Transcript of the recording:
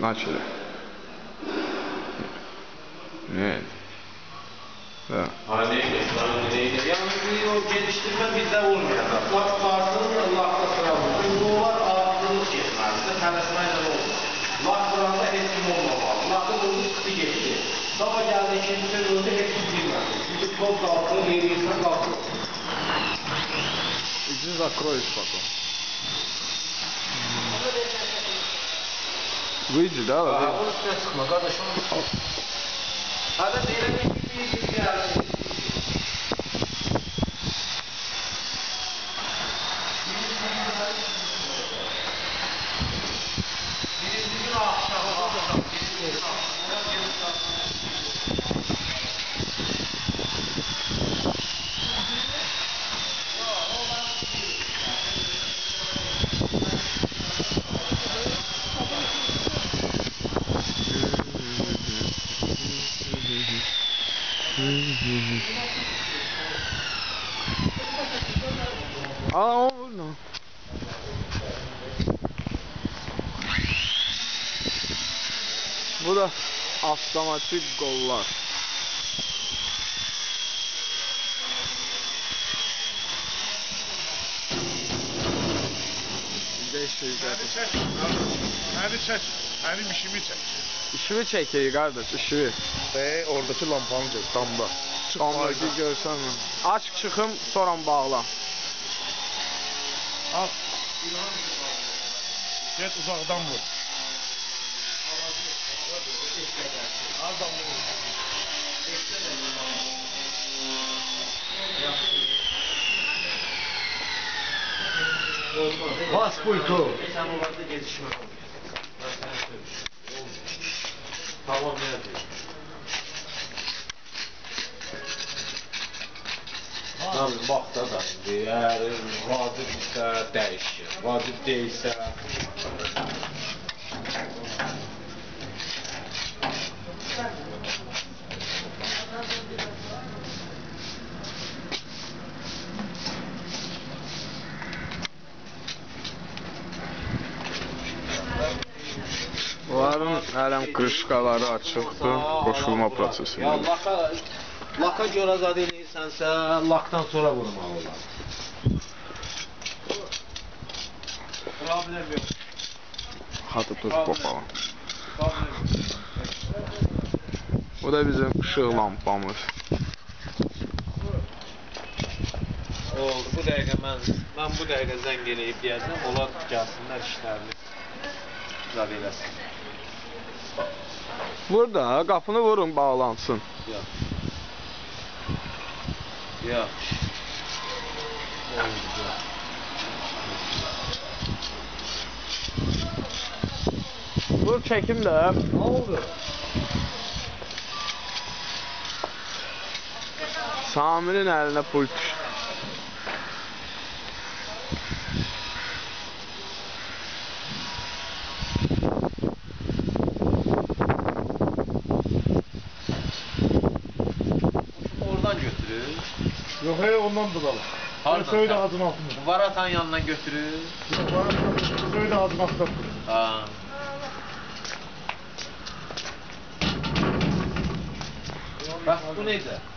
Начали. Нет. Да. Yani bu geliştirme bizde olmayacak. Lak varsın, lakta sıra bulur. Dolar artırılış yetmezdir. Tələsməklə olur. Lak vuranda heç kim olmamalı. Lakı vurdu, çıxdı geçti. Daha geldi ikinci söz oldu, heç kim bilmədi. Çünkü toz qalxır, yeriyirsə qalxır. Иди закроешь потом. Выйди, да? Bunun üstüne çıkma, kardeşim. Hadi diyelim bir geldi. Aa no. Bu da avtomatik gollar. Beni çek. Benim işimi çek. İşimi çekiyor kardeş, işimi. Ve oradaki lampanı çek, damda. Damdaki görsen mi? Aç çıkım, sonra bağla. Al. Get uzaktan vur. Al damla vur. Bas pultu. Tamam nerede? Tamam bak da eğer vacibse değişir. Vacib değilse Bunların hələm qırışqaları açıqdır, qoşulma prosesi. Ya laka görə zad eləyirsənsə, lakdan sonra vurmalı olar. Problem yox. Hadi dur bakalım. Bu da bizim ışık lampamız. Oldu. Bu dəqiqə mən bu dəqiqə zəng eləyib deyəcəm, onlar gəlsinlər işlərini zad eləsin. Burada qapını vurun, bağlansın. Yox. Yox. Vur çekim də. Nə oldu? Samirin əlinə pult düşdü. Oradan götürür. Yok ondan duralım. Hardan? Söyle ağzın altında. Varatan yanından götürür. Söyle ağzın altında. Ha. Bak bu neydi?